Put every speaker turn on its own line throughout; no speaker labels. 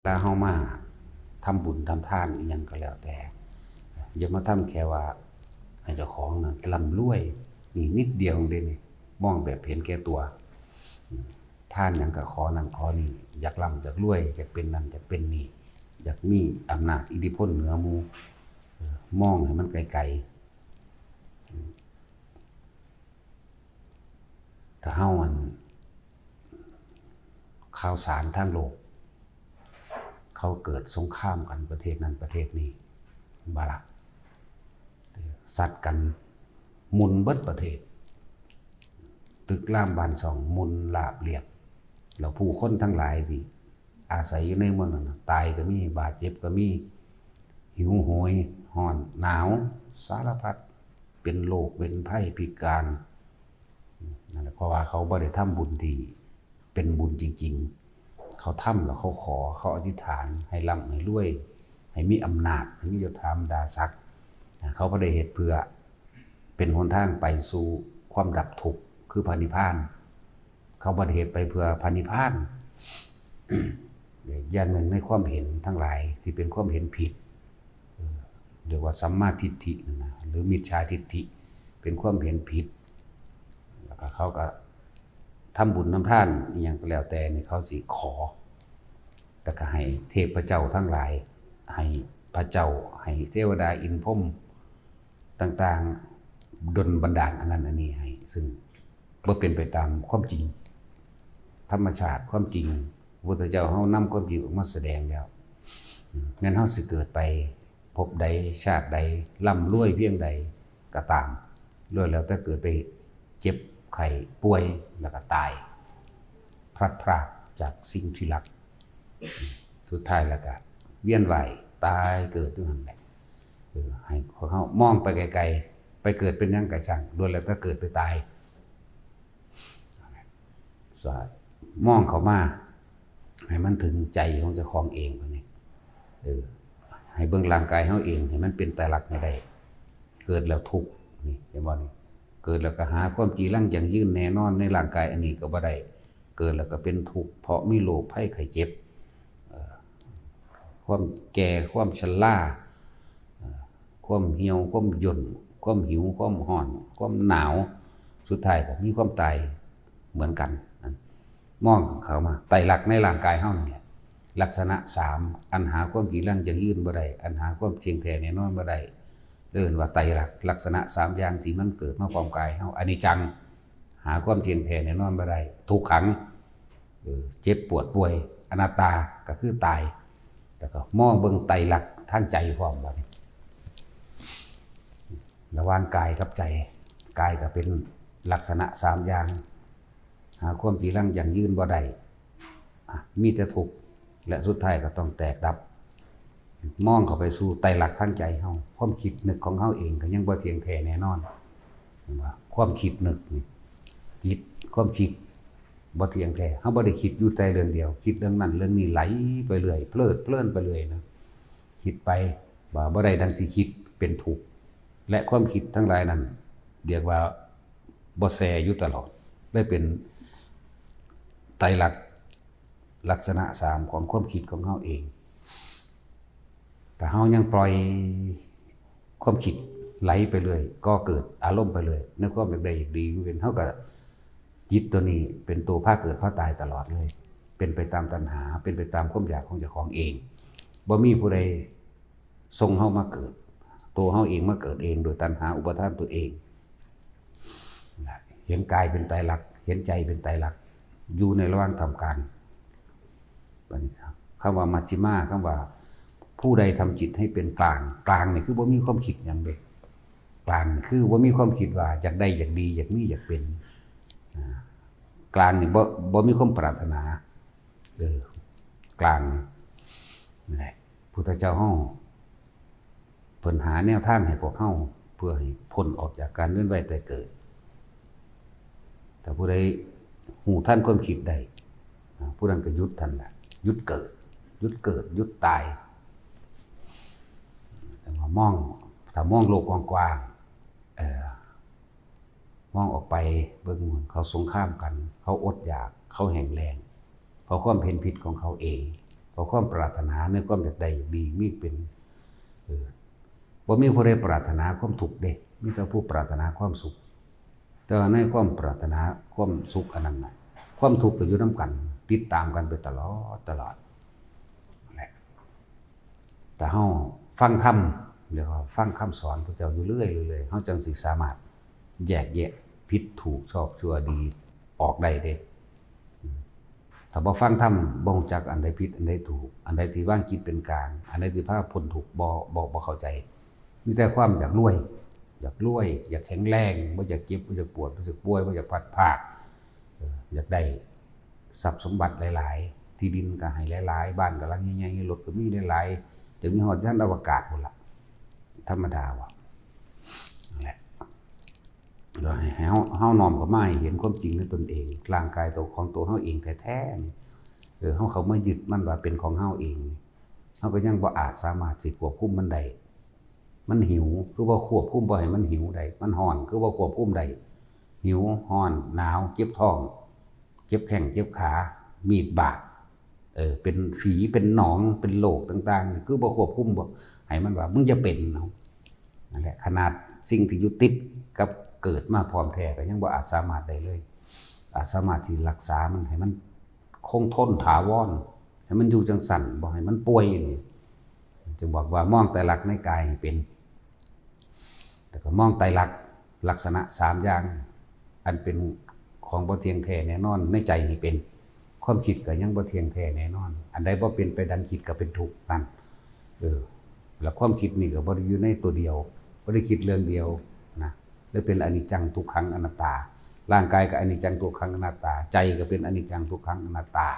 ถ้าเฮามาทำบุญทำทานอีหยังก็แล้วแต่อย่ามาทำแค่ว่าให้เจ้าของน่ะร่ำรวยนี่นิดเดียวเด้นี่มองแบบเห็นแก่ตัวทานหยังก็ขอนั่นขอนี่อยากร่ำอยากรวยอยากเป็นนั่นอยากเป็นนี่อยากมีอำนาจอิทธิพลเหนือหมู่มองให้มันไกลๆถ้าเฮาข่าวสารทางโลกเขาเกิดสงครามกันประเทศนั้นประเทศนี้บาลักสัตว์กันมุนเบิดประเทศตึกรามบ้านช่องมุนลาบเรียบแล้วผู้คนทั้งหลายที่อาศัยอยู่ในเมืองนั้นตายก็มีบาดเจ็บก็มีหิวโหยร้อนหนาวสารพัดเป็นโรคเป็นภัยพิการนั่นแหละเพราะว่าเขาบ่ได้ทำบุญที่เป็นบุญจริงๆเขาทำแล้วเขาขอเขาอธิษฐานให้ร่ำให้รวยให้มีอำนาจให้มียศถาบรรดาศักดิ์เขาบ่ได้เฮ็ดเพื่อเป็นหนทางไปสู่ความดับทุกข์คือพระนิพพานเขาบ่ได้เฮ็ดไปเพื่อพระนิพพานอย่างหนึ่งในความเห็นทั้งหลายที่เป็นความเห็นผิดเรียกว่าสัมมาทิฏฐินะหรือมิจฉาทิฏฐิเป็นความเห็นผิดแล้วก็เขาก็ทำบุญทำทานอหยังก็แล้วแต่นี่เขาสิขอแต่ก็ให้เทพเจ้าทั้งหลายให้พระเจ้าให้เทวดาอินทร์พรหมต่างๆดลบันดาลอันนั้นอันนี้ให้ซึ่งบ่เป็นไปตามความจริงธรรมชาติความจริงพระพุทธเจ้าเฮานำความจริงออกมาแสดงแล้วงั้นเฮาสิเกิดไปพบใดชาติใดร่ำรวยเพียงใดก็ตามล้วนแล้วแต่เกิดไปเจ็บไข้ป่วยแล้วก็ตายพลัดพรากจากสิ่งที่รักสุดท้ายแล้วก็เวียนว่ายตายเกิดอยู่นั่นแหละให้เขามองไปไกลๆไปเกิดเป็นหยังก็ช่างล้วนแล้วแต่เกิดไปตายมองเขามาให้มันถึงใจของเจ้าของเองบัดนี้ให้เบิ่งร่างกายเฮาเองให้มันเป็นไตรลักษณ์ไม่ได้เกิดแล้วทุกข์นี่เห็นบ่นี่เกิดแล้วก็หาความจีรังยั่งยืนแน่นอนในร่างกายอันนี้ก็บ่ได้เกิดแล้วก็เป็นทุกข์เพราะมีโรคภัยไข้เจ็บความแก่ความชราความเหี่ยวความย่นความหิวความร้อนความหนาวสุดท้ายก็มีความตายเหมือนกันมองเขามาไตรลักษณ์ในร่างกายเฮานั่นแหละลักษณะ3อันหาความจีรังยั่งยืนบ่ได้อันหาความเที่ยงแท้แน่นอนบ่ได้เรียกว่าไตรลักษณะ3อย่างที่มันเกิดมาพร้อมกายเฮาอนิจจังหาความเที่ยงแท้แน่นอนบ่ได้ทุกขังเจ็บปวดป่วยอนัตตาก็คือตายแล้วก็มองเบิ่งไตรลักษณ์ทางใจพร้อมบัดนี้ระหว่างกายกับใจกายก็เป็นลักษณะ3อย่างหาความจีรังยั่งยืนบ่ได้มีแต่ทุกข์และสุดท้ายก็ต้องแตกดับมองเข้าไปสู่ไตรลักษณ์ทางใจเฮาความคิดนึกของเฮาเองก็ยังบ่เที่ยงแท้แน่นอนว่าความคิดนึกนี่จิตความคิดบ่เที่ยงแท้เฮาบ่ได้คิดอยู่แต่เรื่องเดียวคิดเรื่องนั้นเรื่องนี้ไหลไปเรื่อยเพลิดเพลินไปเรื่อยนะคิดไปว่าบ่ได้ดังที่คิดเป็นทุกข์และความคิดทั้งหลายนั้นเรียกว่าบ่แซ่อยู่ตลอดได้เป็นไตรลักษณ์ลักษณะ3ของความคิดของเฮาเองแต่เฮายังปล่อยความคิดไหลไปเรื่อยก็เกิดอารมณ์ไปเลยในความแบบใดอย่างดีอยู่เป็นเฮาก็จิตตัวนี้เป็นตัวพาเกิดพาตายตลอดเลยเป็นไปตามตัณหาเป็นไปตามความอยากของเจ้าของเองบ่มีผู้ใดส่งเฮามาเกิดตัวเฮาเองมาเกิดเองโดยตัณหาอุปาทานตัวเองเห็นกายเป็นไตรลักษณ์เห็นใจเป็นไตรลักษณ์อยู่ในระหว่างทำการคำว่ามัชฌิมาคำว่าผู้ใดทำจิตให้เป็นกลางกลางนี่คือบ่มีความคิดอย่างเด็กกลางคือบ่มีความคิดว่าอยากได้อยากดีอยากมีอยากเป็นกลางนี่บ่มีความปรารถนากลางนี่แหละพุทธเจ้าเฮาเพิ่นหาแนวทางให้พวกเฮาเพื่อให้พ้นออกจากการเวียนว่ายตายเกิดแต่ผู้ใดหูท่านความคิดได้ผู้นั้นก็หยุดทันแหละหยุดเกิดหยุดตายแต่ว่ามองถ้ามองโลกกว้างมองออกไปเบิ่งเขาสงครามกันเขาอดอยากเขาแห้งแล้งเพราะความเห็นผิดของเขาเอง เพราะความปรารถนาในความอยากได้ดีมีเป็นบ่มีผู้ใดปรารถนาความทุกข์เด้มีแต่ผู้ปรารถนาความสุขแต่ว่าในความปรารถนาความสุขอันนั้นน่ะความทุกข์ก็อยู่นำกันติดตามกันไปตลอดแหละแต่เฮาฟังธรรมเรียกว่าฟังคำสอนพระเจ้าอยู่เรื่อยๆเฮาจังสิสามารถแยกแยะผิดถูกชอบชั่วดีออกได้เด้ถ้าบ่ฟังธรรมบ่รู้จักอันใดผิดอันใดถูกอันใดที่วางจิตเป็นกลางอันใดที่พาพ้นทุกข์บ่เข้าใจมีแต่ความอยากรวยอยากแข็งแรงบ่อยากเจ็บบ่อยากปวดบ่อยากป่วยบ่อยากพัดภาคอยากได้ทรัพย์สมบัติหลายๆที่ดินก็ให้หลายๆบ้านก็หลังใหญ่ๆรถก็มีหลายๆจะมีฮอดยานอวกาศพุ่นล่ะธรรมดาว่ะนั่นแหละเราให้เฮาน้อมเข้ามาให้เห็นความจริงในตนเองร่างกายตัวของตัวเฮาเองแท้ๆนี่เฮาเข้ามายึดมันว่าเป็นของเฮาเองเฮาก็ยังบ่อาจสามารถสิควบคุมมันได้มันหิวคือบ่ควบคุมบ่ให้มันหิวได้มันร้อนคือบ่ควบคุมได้หิวร้อนหนาวเจ็บท้องเจ็บแข้งเจ็บขามีดบาดเป็นฝีเป็นหนองเป็นโรคต่างๆคือบ่ควบคุมบ่ให้มันว่ามึงจะเป็นเนาะนั่นแหละขนาดสิ่งที่อยู่ติดกับเกิดมาพร้อมแท้ก็ยังบ่อาจสามารถได้เลยอาจสามารถที่รักษามันให้มันคงทนถาวรให้มันอยู่จังสั่นบ่ให้มันป่วยนี่จึงบอกว่ามองไตรลักษณ์ในกายให้เป็นแต่ก็มองไตรลักษณ์ลักษณะ3อย่างอันเป็นของบ่เที่ยงแท้แน่นอนในใจนี่เป็นความคิดก็ยังบ่เที่ยงแท้แน่นอนอันใดบ่เป็นไปดังคิดก็เป็นทุกข์นั่นแล้วความคิดนี่ก็บ่ได้อยู่ในตัวเดียวบ่ได้คิดเรื่องเดียวนะเลยเป็นอนิจจังทุกขังอนัตตาร่างกายก็อนิจจังทุกขังอนัตตาใจก็เป็นอนิจจังทุกขังอนัตตา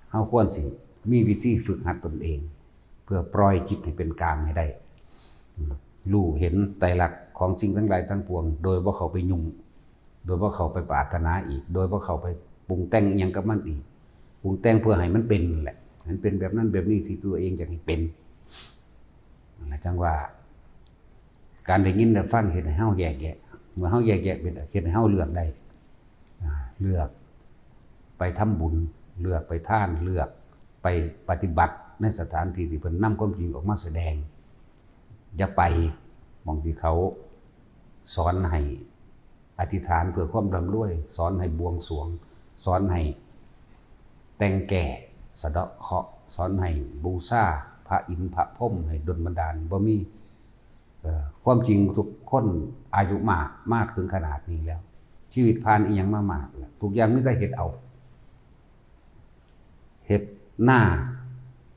เฮาควรสิมีวิธีฝึกหัดตนเองเพื่อปล่อยจิตให้เป็นกลางให้ได้รู้เห็นไตรลักษณ์ของสิ่งทั้งหลายทั้งปวงโดยบ่เข้าไปยุ่งโดยบ่เข้าไปปรารถนาอีกโดยบ่เข้าไปปรุงแต่งอีหยังกับมันอีกปรุงแต่งเพื่อให้มันเป็นแหละมันเป็นแบบนั้นแบบนี้ที่ตัวเองอยากให้เป็นนั่นแหละจังว่าการได้ยินได้ฟังเฮ็ดให้เฮาแยกแยะเมื่อเฮาแยกแยะเป็นเฮ็ดให้เฮาเลือกได้เลือกไปทำบุญเลือกไปทานเลือกไปปฏิบัติในสถานที่ที่เพิ่นนำความจริงออกมาแสดงอย่าไปหม้องที่เขาสอนให้อธิษฐานเพื่อความร่ำรวยสอนให้บวงสรวงสอนให้แต่งแก่สะเดาะเคราะห์สอนให้บูชาพระอินทร์พระพรหมให้ดลบันดาลบ่มีความจริงทุกคนอายุมากถึงขนาดนี้แล้วชีวิตผ่านอีหยังมามากแล้วทุกอย่างมีแต่เฮ็ดเอาเฮ็ดหน้า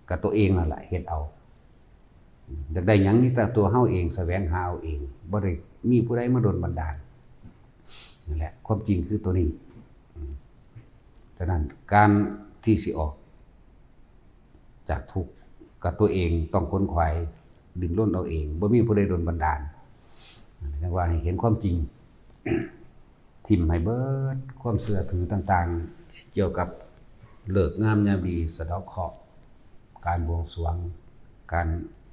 กับตัวเองนั่นแหละเฮ็ดเอาอยากได้หยังนี่แต่ตัวเฮาเองแสวงหาเอาเองบ่ได้มีผู้ใดมาดลบันดาลนั่นแหละความจริงคือตัวนี้ฉะนั้นการที่สิออกจากทุกข์กับตัวเองต้องค้นขวายดิ้นรนเอาเองบ่มีผู้ใดดลบันดาลเรียกว่าให้เห็นความจริง ทิ่มให้เบิดความเชื่อถือต่างๆเกี่ยวกับฤกษ์งามยามดีสะเดาะเคราะห์การบวงสรวงการ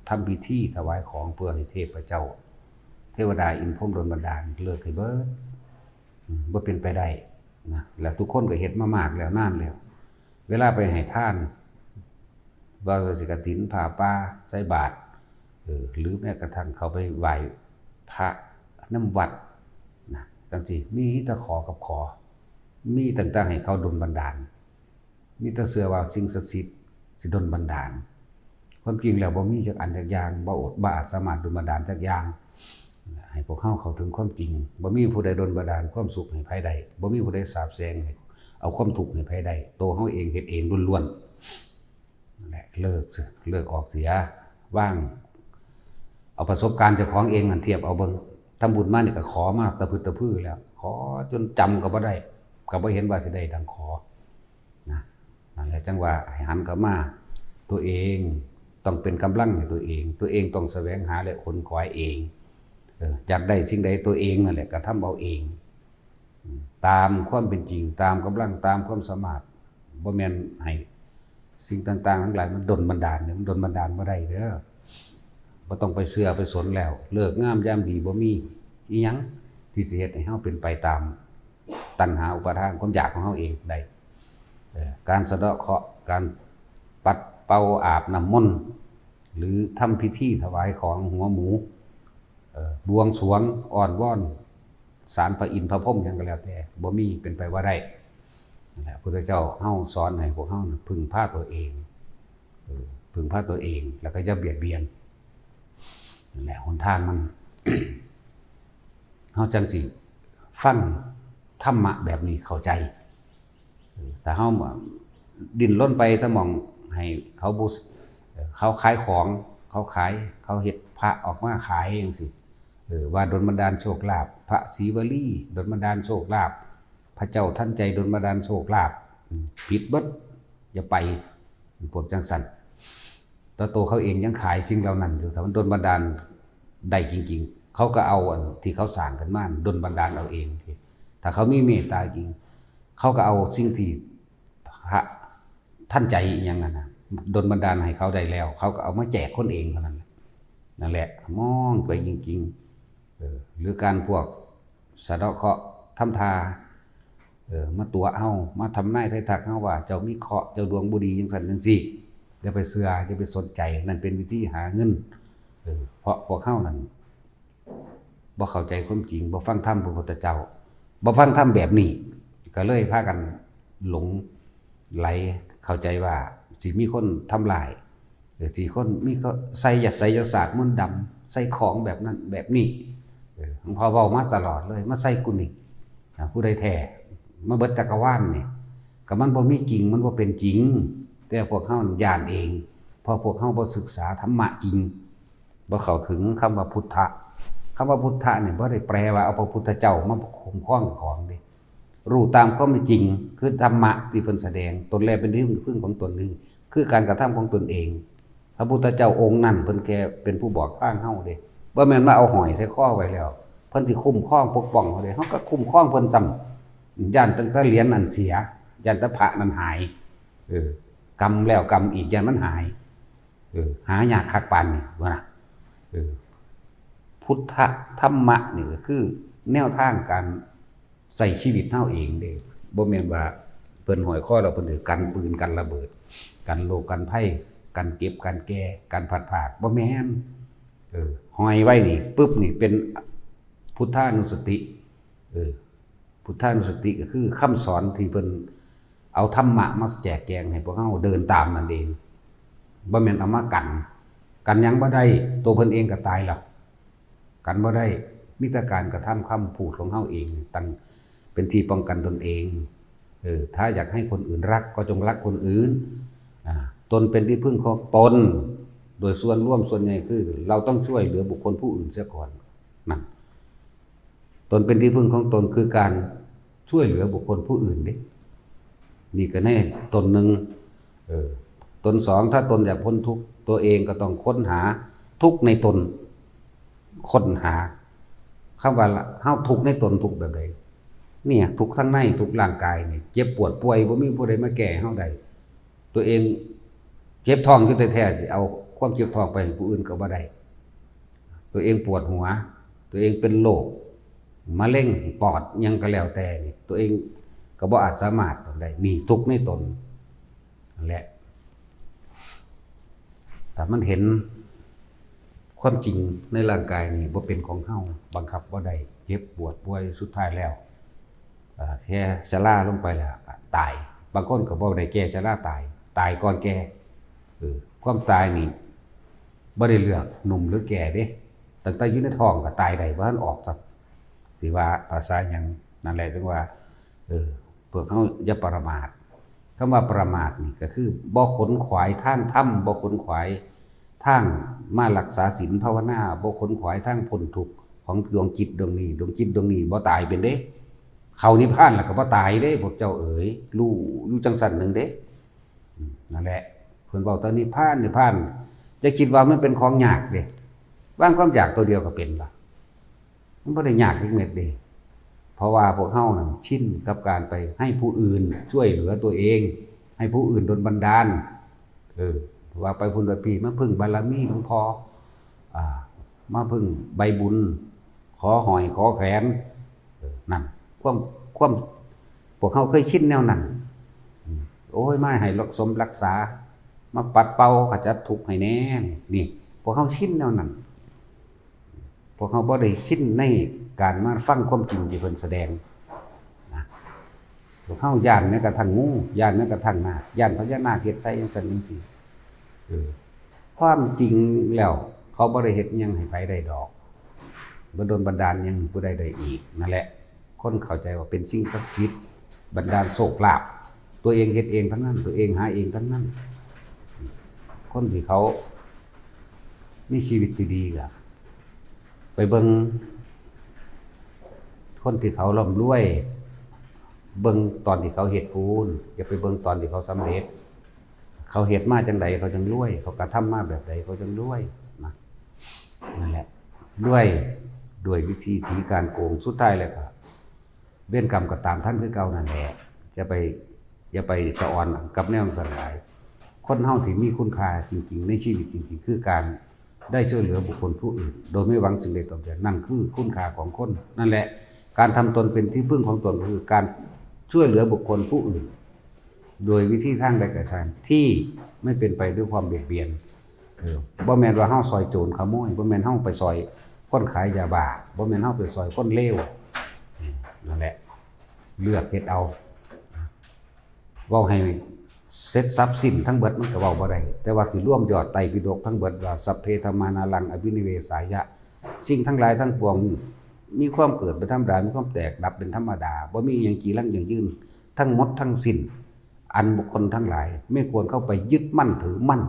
ทำพิธีถวายของเพื่อให้เทพเจ้าเทวดาอินทร์พรหมดลบันดาลเลิกให้เบิดบ่เป็นไปได้นะแล้วทุกคนก็เฮ็ดมามากแล้วนานแล้วเวลาไปให้ทานว่าสิกฐินผ้าป่าใส่บาตรหรือแม้กระทั่งเขาไปไหว้พระน้ำวัดนะจังซี่มีแต่ขอกับขอมีต่างๆให้เขาดลบันดาลมีแต่เชื่อว่าสิ่งศักดิ์สิทธิ์สิดลบันดาลความจริงแล้วบ่มีจักอันจักอย่างบ่อดบ่อาจสามารถดลบันดาลจักอย่างให้พวกเฮาเข้าถึงความจริงบ่มีผู้ใดดลบันดาลความสุขให้ไผได้บ่มีผู้ใดสาบแช่งให้เอาความทุกข์ให้ไผได้ตัวเฮาเองเฮ็ดเองล้วนๆนั่นแหละเลิกออกเสียว่างเอาประสบการณ์เจ้าของเองนั่นเทียบเอาเบิ่งทำบุญมานี่ก็ขอมาตะพึดตะพื้อแล้วขอจนจำก็บ่ได้ก็บ่เห็นว่าสิได้ดังขอนะนั่นแหละจังว่าให้หันเข้ามาตัวเองต้องเป็นกำลังให้ตัวเองต้องแสวงหาและค้นคว้าเองอยากได้สิ่งใดตัวเองนั่นแหละก็ทำเอาเองตามความเป็นจริงตามกำลังตามความสามารถบ่แม่นให้สิ่งต่างๆทั้งหลายมันดลบันดาลเนี่ยมันดลบันดาลบ่ได้เด้อบ่ต้องไปเชื่อไปสนแล้วเลิกงามยามดีบ่มีอีหยังที่สิเฮ็ดให้เฮาเป็นไปตามตัณหาอุปาทานความอยากของเฮาเองได้การสะเดาะเคราะห์การป เป่าอาบน้ำมนต์หรือทำพิธีถวายของหัวหมูบวงสรวงอ่อนว่อนศาลพระอินทร์พระพรหมหยังก็แล้วแต่บ่มีเป็นไปว่าได้นั่นแหละพระพุทธเจ้าเฮาสอนให้พวกเฮาพึ่งพาตัวเองพึ่งพาตัวเองแล้วก็อย่าเบียดเบียนนั่นแหละหนทางมัน เฮาจังสิฟังธรรมะแบบนี้เข้าใจแต่เฮาดิ้นรนไปถ้ามองให้เขาเขาขายของเขาขายเขาเฮ็ดพระออกมาขายจังซี่ว่าดลบันดาลโชคลาภพระศรีวลีดลบันดาลโชคลาภพระเจ้าทันใจดลบันดาลโชคลาภผิดเบิดอย่าไปพวกจังซั่นแต่ตัวเขาเองยังขายสิ่งเหล่านั้นอยู่ถ้ามันดลบันดาลได้จริงๆเขาก็เอาอันที่เขาสร้างกันมาดลบันดาลเอาเองถ้าเขามีเมตตาจริงเขาก็เอาสิ่งที่พระท่านใจอย่างนั้นนะดลบันดาลให้เขาได้แล้วเขาก็เอามาแจกคนเองเท่านั้นนั่นแหละมองไปจริงๆหรือการพวกสะเดาะเคราะห์ทำทามาตัวเอามาทำนายไทยทักเขาว่าเจ้ามีเคราะห์เจ้าดวงบุรีจังซั่นจังซี่อย่าไปเสืออย่าไปสนใจนั่นเป็นวิธีหาเงินเพราะพวกเขานั้นบ่เข้าใจความจริงบ่ฟังธรรมพระพุทธเจ้าบ่ฟังธรรมแบบนี้ก็เลยพากันหลงไหลเข้าใจว่าสิมีคนทำลายสิคนมีก็ใส่ไสยศาสตร์มนต์ดำใส่ของแบบนั้นแบบนี้หลวงพ่อเว้ามาตลอดเลยมาใส่กูนี่ผู้ใดแท้มาเบิดจักรวาลนี่ก็มันบ่มีจริงมันบ่เป็นจริงแต่พวกเฮาย่านเองเพราะพวกเฮาบ่ศึกษาธรรมะจริงบ่เข้าถึงคำว่าพุทธะคำว่าพุทธะเนี่ยบ่ได้แปลว่าเอาพระพุทธเจ้ามาคุ้มครองของเด้รู้ตามความเป็นจริงคือธรรมะที่เพิ่นแสดงตนแลเป็นที่พึ่งของตนนี้คือการกระทำของตนเองพระพุทธเจ้าองค์นั้นเพิ่นแค่เป็นผู้บอกทางเฮาเด้บ่แม่นมาเอาหอยใส่คอไว้แล้วเพิ่นสิคุ้มครองปกป้องเฮาเด้เฮาก็คุ้มครองเพิ่นซ้ำย่านตั้งแต่เหรียญนั้นเสียย่านแต่พระนั้นหายกรรมแล้วกรรมอีกย่านมันหายหายากคักปานนี่ว่าน่ะพุทธธรรมะนี่ก็คือแนวทางการใส่ชีวิตเฮาเองเด้บ่แม่นว่าเพิ่นห้อยคอแล้วเพิ่นสิกันปืนกันระเบิดกันโรคกันภัยกันเก็บกันแก่กันผัดผากบ่แม่นห้อยไว้นี่ปึ๊บนี่เป็นพุทธานุสติพุทธานุสติก็คือคำสอนที่เพิ่นเอาธรรมะมาแจกแจงให้พวกเฮาเดินตามนั่นเองบ่แม่นเอามากันหยังบ่ได้ตัวเพิ่นเองก็ตายแล้วกันบ่ได้มีแต่การกระทำคำพูดของเฮาเองตั้งเป็นที่ป้องกันตนเองถ้าอยากให้คนอื่นรักก็จงรักคนอื่นตนเป็นที่พึ่งของตนโดยส่วนร่วมส่วนใหญ่คือเราต้องช่วยเหลือบุคคลผู้อื่นเสียก่อนนั่นตนเป็นที่พึ่งของตนคือการช่วยเหลือบุคคลผู้อื่นดินี่ก็แน่ตนหนึ่งตนสองถ้าตนอยากพ้นทุกข์ตัวเองก็ต้องค้นหาทุกข์ในตนค้นหาคำว่าเฮาทุกข์ในตนทุกข์แบบใดเนี่ยทุกข์ทั้งในทุกข์ร่างกายนี่เจ็บปวดป่วยบ่มีผู้ใดมาแก้เฮาได้ตัวเองเจ็บท้องอยู่แท้ๆสิเอาความเจ็บท้องไปให้ผู้อื่นก็บ่ได้ตัวเองปวดหัวตัวเองเป็นโรคมะเร็งปอดยังก็แล้วแต่นี่ตัวเองก็บ่อาจสามารถได้นี่ทุกข์ในตนนั่นแหละแต่มันเห็นความจริงในร่างกายนี่บ่เป็นของเฮาบังคับบ่ได้เจ็บปวดป่วยสุดท้ายแล้วแค่ชราลงไปแล้วตายบางคนก็บ่ได้แก่ชราตายก่อนแก่ความตายนี่บ่ได้เลือกหนุ่มหรือแก่เด้ตั้งแต่อยู่ในท้องก็ตายได้บ่ทันออกซักสิว่าภาษาหยังนั่นแหละถึงว่าพวกเฮาอย่าประมาทคำว่าประมาทนี่ก็คือบ่ขนขวายทางธรรมบ่ขนขวายทางมารักษาศีลภาวนาบ่ขนขวายทางพ้นทุกข์ของดวงจิตดวงนี้บ่ตายเป็นเด้เข้านิพพานแล้วก็บ่ตายเด้พวกเจ้าเอ๋ยรู้อยู่จังซั่นนึงเด้นั่นแหละเพิ่นเว้าตอนนิพพานจะคิดว่ามันเป็นของยากเด้วางความอยากตัวเดียวก็เป็นล่ะมันบ่ได้ยากอีกเม็ดเด้เพราะว่าพวกเฮานั่นชินกับการไปให้ผู้อื่นช่วยเหลือตัวเองให้ผู้อื่นดลบันดาลว่าไปพุ่นไปพี่มาพึ่งบารมีหลวงพ่อมาพึ่งใบบุญขอหอยขอแขนนั่นความพวกเขาเคยชินแนวนั้นโอ้ยไม่ให้สมรักษา มาปัดเป่าขจัดทุกข์ให้แน่นี่พวกเขาชินแนวนั้นพวกเขาบ่ได้ชินในการมาฟังความจริงที่เพิ่นแสดงนะพวกเขาย่านแม้กระทั่งงูย่านแม้กระทั่งนาคย่านพญานาคเฮ็ดใส่จังซั่นจังซี่ความจริงแล้วเขาบ่ได้เฮ็ดหยังให้ไผได้ดอกบ่โดนบันดาลหยังผู้ใดได้อีกนั่นแหละคนเข้าใจว่าเป็นสิ่งศักดิ์สิทธิ์บันดาลโชคลาภตัวเองเฮ็ดเองทั้งนั้นตัวเองหาเองทั้งนั้นคนที่เขามีชีวิตที่ดีก็ไปเบิ่งคนที่เขาร่ำรวยเบิ่งตอนที่เขาเฮ็ดปูนอย่าไปเบิ่งตอนที่เขาสำเร็จเขาเฮ็ดมาจังไดเขาจังรวยเขากระทำมาแบบใดเขาจังรวยนะนั่นแหละด้วยวิธีการโกงสุดท้ายแล้วก็เวรกรรมก็ตามท่านคือเก่านั่นแหละอย่าไปสะออนกับแนวสันหลายคนเฮาที่มีคุณค่าจริงๆในชีวิตจริงๆคือการได้ช่วยเหลือบุคคลผู้อื่นโดยไม่หวังสิ่งใดตอบแทนนั่นคือคุณค่าของคนนั่นแหละการทำตนเป็นที่พึ่งของตนคือการช่วยเหลือบุคคลผู้อื่นโดยวิธีทางใดก็ตามที่ไม่เป็นไปด้วยความเบียดเบียนบ่แม่นว่าเฮาซอยโจรขโมยบ่แม่นเฮาไปซอยคนขายยาบ้าบ่แม่นเฮาไปซอยคนเลวนั่นแหละเลือกเฮ็ดเอาเว้าให้เสร็จทรัพย์สินทั้งเบิดมันก็เว้าบ่ได้แต่ว่าสิร่วมยอดไตรปิฎกทั้งเบิดว่าสัพเพธรรมานารังอภินิเวสายะสิ่งทั้งหลายทั้งปวงมีความเกิดเป็นธรรมดามีความแตกดับเป็นธรรมดาบ่มีหยังจีรังอย่างยืนทั้งหมดทั้งสิ้นอันบุคคลทั้งหลายไม่ควรเข้าไปยึดมั่นถือมั่น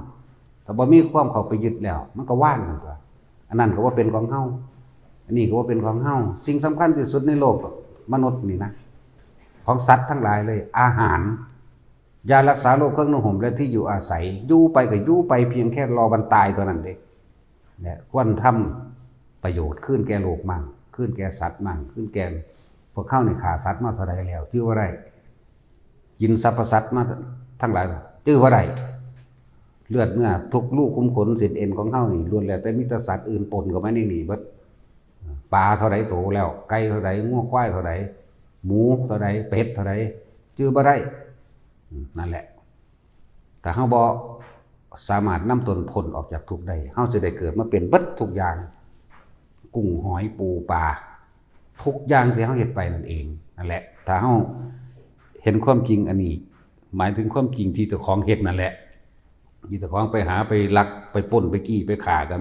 ถ้าบ่มีความเข้าไปยึดแล้วมันก็ว่างกันตัวอันนั้นก็ว่าเป็นของเฮาอันนี้ก็ว่าเป็นของเฮาสิ่งสำคัญที่สุดในโลกมนุษย์นี่นะของสัตว์ทั้งหลายเลยอาหารยารักษาโรคเครื่องนุ่งห่มและที่อยู่อาศัยอยู่ไปก็อยู่ไปเพียงแค่รอวันตายเท่านั้นเองเนี่ยควรทำประโยชน์ขึ้นแก่โลกมั่งขึ้นแก่สัตว์มั่งขึ้นแก่พวกเข้าในขาสัตว์มาเท่าไรแล้วชื่อว่าไรกินสรรพสัตว์มาทั้งหลายชื่อว่าไรเลือดเนื้อทุกลูกคุ้มขนเส้นเอ็นของเข้านี่ล้วนแล้วแต่มีแต่สัตว์อื่นปนก็ไม่ได้หนีเบิดปลาเท่าไรโตแล้วไก่เท่าไรงัวควายเท่าไรหมูเท่าไรเป็ดเท่าไรชื่อว่าไรนั่นแหละแต่เฮาบ่สามารถนำตนพ้นออกจากทุกข์ได้เฮาจะได้เกิดมาเป็นเบิดทุกอย่างกุ้งหอยปูปลาทุกอย่างที่เฮาเฮ็ดไปนั่นเองนั่นแหละถ้าเฮาเห็นความจริงอันนี้หมายถึงความจริงที่เจ้าของเฮ็ดนั่นแหละที่เจ้าของไปหาไปลักไปปล้นไปกี้ไปฆ่าก็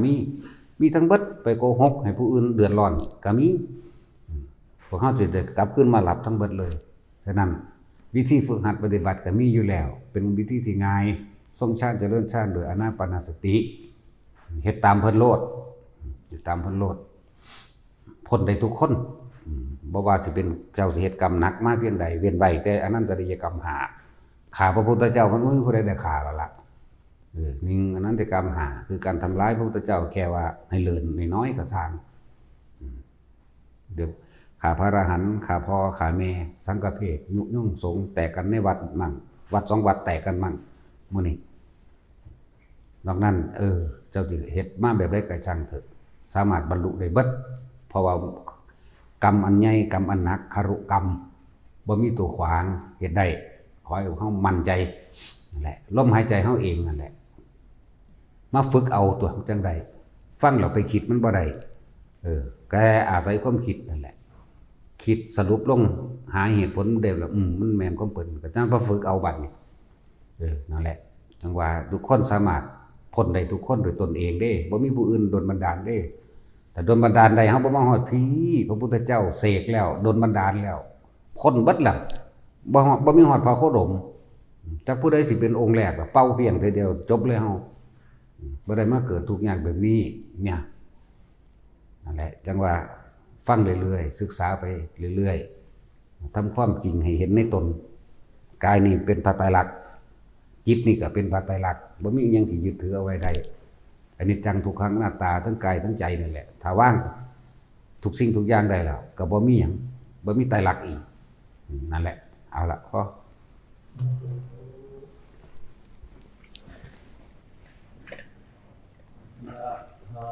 มีทั้งเบิดไปโกหกให้ผู้อื่นเดือดร้อนก็มีพวกเฮาสิได้กลับขึ้นมารับทั้งเบิดเลยฉะนั้นวิธีฝึกหัดปฏิบัติก็มีอยู่แล้วเป็นวิธีที่ง่ายทรงชาติเจริญชาติโดยอานาปานสติเฮ็ดตามเพิ่นโลดเฮ็ดตามเพิ่นโลดพ้นได้ทุกคนบ่ว่าสิเป็นเจ้าสิเฮ็ดกรรมหนักมาเพียงใดเว้นไว้แต่อนันตริยกรรม5ฆ่าพระพุทธเจ้ามันบ่มีผู้ใดได้ฆ่าแล้วล่ะนิ่งอนันตกรรม5คือการทำร้ายพระพุทธเจ้าแค่ว่าให้เลินน้อยๆก็ทางเดี๋ยวข้าพระอรหันต์ข้าพ่อข้าแม่สังฆเพศยุยุ่งสงแตกกันในวัดมั่งวัด2วัดแตกกันมั่งมื้อนี้นอกนั้นเจ้าสิเฮ็ดมาแบบใดก็ช่างเถอะสามารถบรรลุได้เบิดเพราะว่ากรรมอันใหญ่กรรมอันหนักคารุกรรมบ่มีตัวขวางเฮ็ดได้ขอให้เฮามั่นใจนั่นแหละลมหายใจเฮาเองนั่นแหละมาฝึกเอาตัวจังได๋ฟังแล้วไปคิดมันบ่ได้แกอาศัยความคิดนั่นแหละคิดสรุปลงหาเหตุผลได้แล้วมันแม่นความเปิ้นก็จังพอฝึกเอาบัดนี้นั่นแหละจังว่าทุกคนสามารถพ้นได้ทุกคนด้วยตนเองเด้บ่มีผู้อื่นดลบันดาลเด้แต่ดลบันดาลได้เฮาบ่มาฮอดพี่พระพุทธเจ้าเสกแล้วดลบันดาลแล้วพ้นเบิดแล้วบ่มีฮอดพระโคดมจักผู้ใดสิเป็นองค์แรกเป่าเพียงเดียวจบเลยเฮาบ่ได้มาเกิดทุกข์ยากแบบนี้เนี่ยนั่นแหละจังว่าฟังเรื่อยๆศึกษาไปเรื่อยๆทำความจริงให้เห็นในตนกายนี่เป็นพระไตรลักษณ์จิตนี่ก็เป็นพระไตรลักษณ์บ่มีหยังที่ยึดถือเอาไว้ได้อนิจจังทุกขังอนัตตาทั้งกายทั้งใจนั่นแหละถ้าว่างทุกสิ่งทุกอย่างได้แล้วก็บ่มีหยังบ่มีไตรลักษณ์อีกนั่นแหละเอาละพอ
นะหา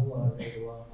หัวเรวะ